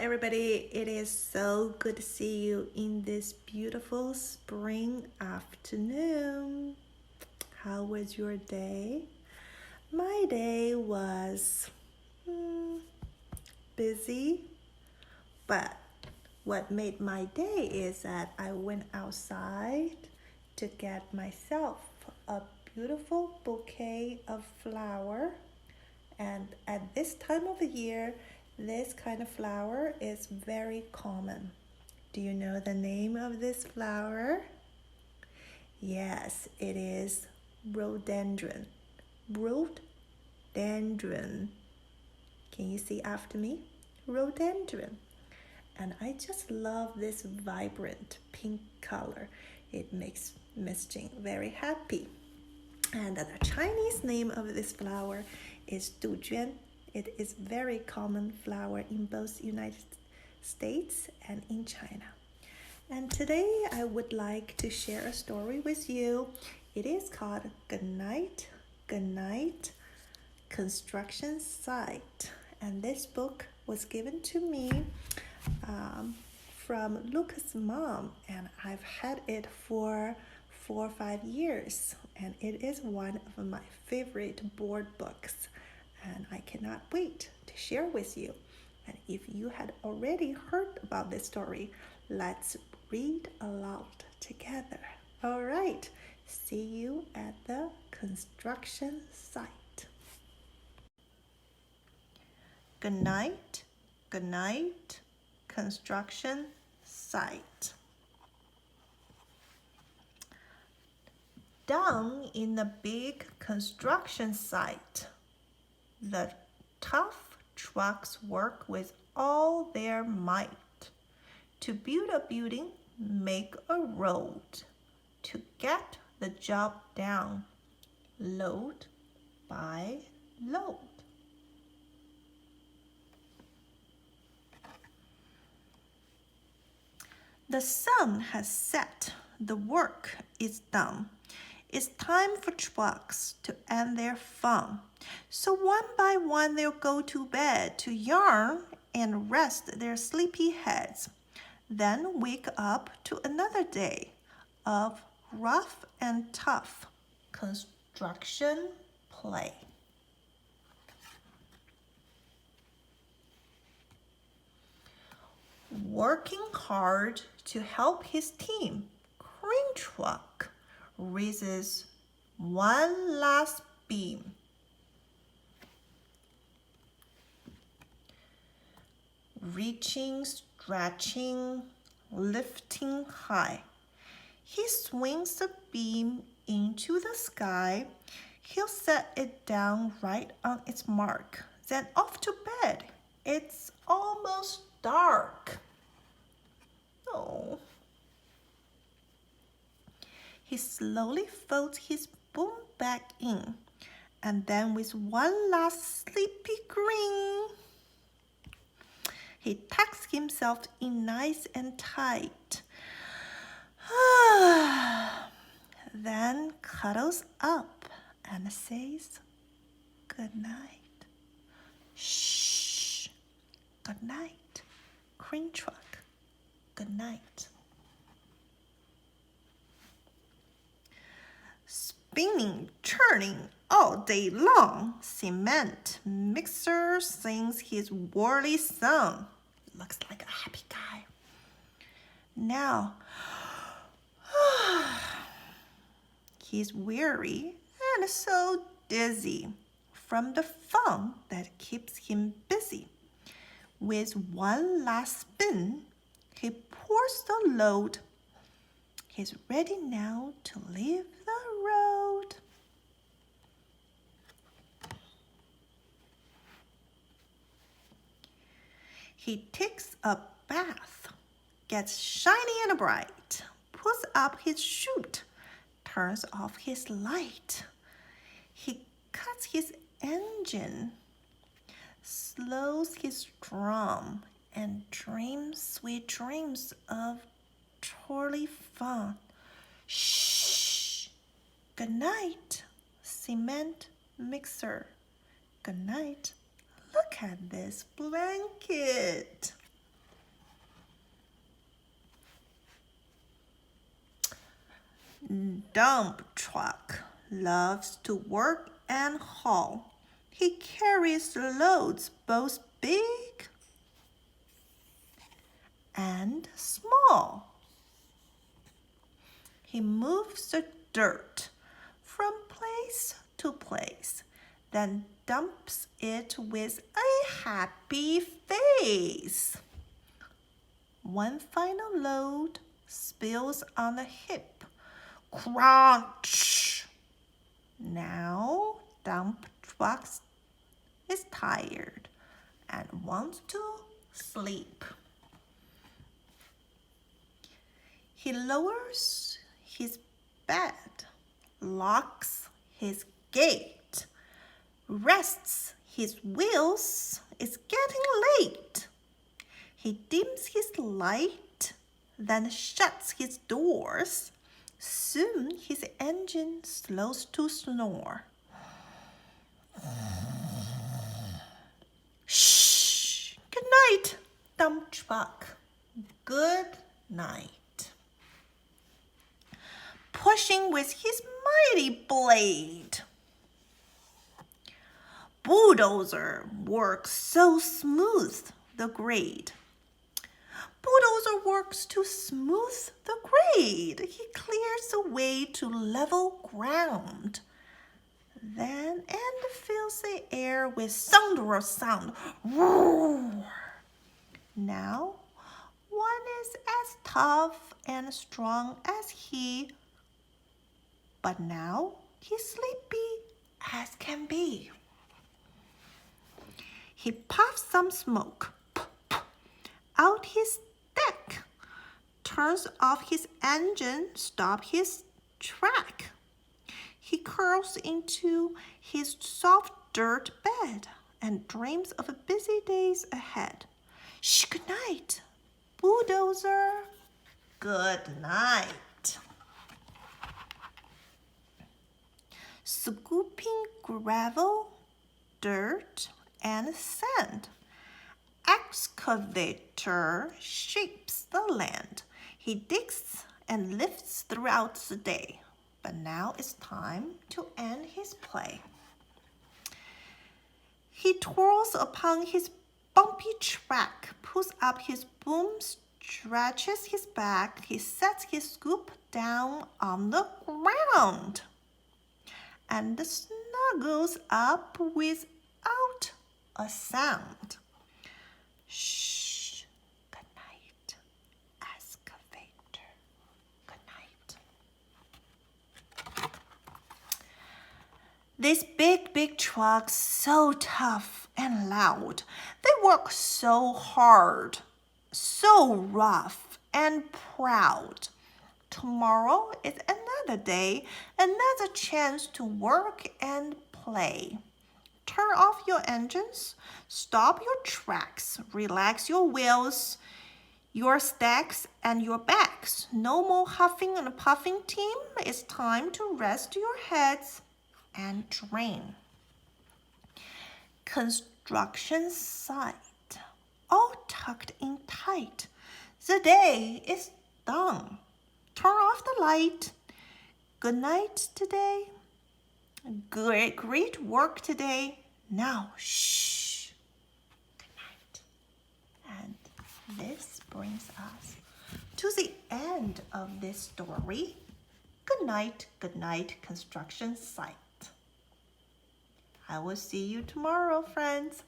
everybody. It is so good to see you in this beautiful spring afternoon. How was your day? My day was busy, but what made my day is that I went outside to get myself a beautiful bouquet of flower. And at this time of the year, this kind of flower is very common. Do you know the name of this flower? Yes, it is rhododendron. Rhododendron. Can you see after me? Rhododendron. And I just love this vibrant pink color. It makes Miss Jing very happy. And the Chinese name of this flower is dujuan. It is very common flower in both United States and in China. And today I would like to share a story with you. It is called Good Night, Construction Site. And this book was given to me from Lucas' mom, and I've had it for 4 or 5 years, and it is one of my favorite board books, and I cannot wait to share with you. And if you had already heard about this story, let's read aloud together. All right, see you at the construction site. Good night, construction site. Down in the big construction site, the tough trucks work with all their might to build a building, make a road, to get the job done, load by load. The sun has set, the work is done. It's time for trucks to end their fun. So one by one they'll go to bed to yarn and rest their sleepy heads. Then wake up to another day of rough and tough construction play. Working hard to help his team, Crane Truck raises one last beam. Reaching, stretching, lifting high. He swings the beam into the sky. He'll set it down right on its mark. Then off to bed. It's almost dark. Oh. He slowly folds his boom back in, and then with one last sleepy grin, he tucks himself in nice and tight. Then cuddles up and says, good night. Shh. Good night, Crane Truck. Good night. Spinning, churning all day long, cement mixer sings his whirly song. Looks like a happy guy. Now, he's weary and so dizzy from the fun that keeps him busy. With one last spin, he pours the load. He's ready now to leave the road. He takes a bath, gets shiny and bright, puts up his chute, turns off his light. He cuts his engine, slows his drum, and dreams sweet dreams of trolley fun. Shh! Good night, cement mixer. Good night. Look at this blanket. Dump truck loves to work and haul. He carries loads both big and small. He moves the dirt from place to place, then dumps it with a happy face. One final load spills on the hip. Crunch! Now dump truck is tired and wants to sleep. He lowers his bed, locks his gate, rests his wheels. It's getting late. He dims his light, then shuts his doors. Soon his engine slows to snore. Shh! Good night, dump truck. Good night. Pushing with his mighty blade. Bulldozer works so smooth the grade. Bulldozer works to smooth the grade. He clears the way to level ground. Then and fills the air with thunderous sound. Roar! Now one is as tough and strong as he, but now he's sleepy as can be. He puffs some smoke out his deck, turns off his engine, stops his track. He curls into his soft dirt bed and dreams of busy days ahead. Shh, good night, bulldozer. Good night. Scooping gravel, dirt, and sand. Excavator shapes the land. He digs and lifts throughout the day. But now it's time to end his play. He twirls upon his bumpy track, pulls up his boom, stretches his back. He sets his scoop down on the ground and snuggles up without a sound. Shh, good night, excavator, good night. These big trucks, so tough and loud. They work so hard, so rough and proud. Tomorrow is another day, another chance to work and play. Turn off your engines, stop your tracks, relax your wheels, your stacks, and your backs. No more huffing and puffing, team. It's time to rest your heads and drain. Construction site, all tucked in tight. The day is done. Turn off the light. Good night today. Great work today. Now, shh. Good night. And this brings us to the end of this story. Good night, construction site. I will see you tomorrow, friends.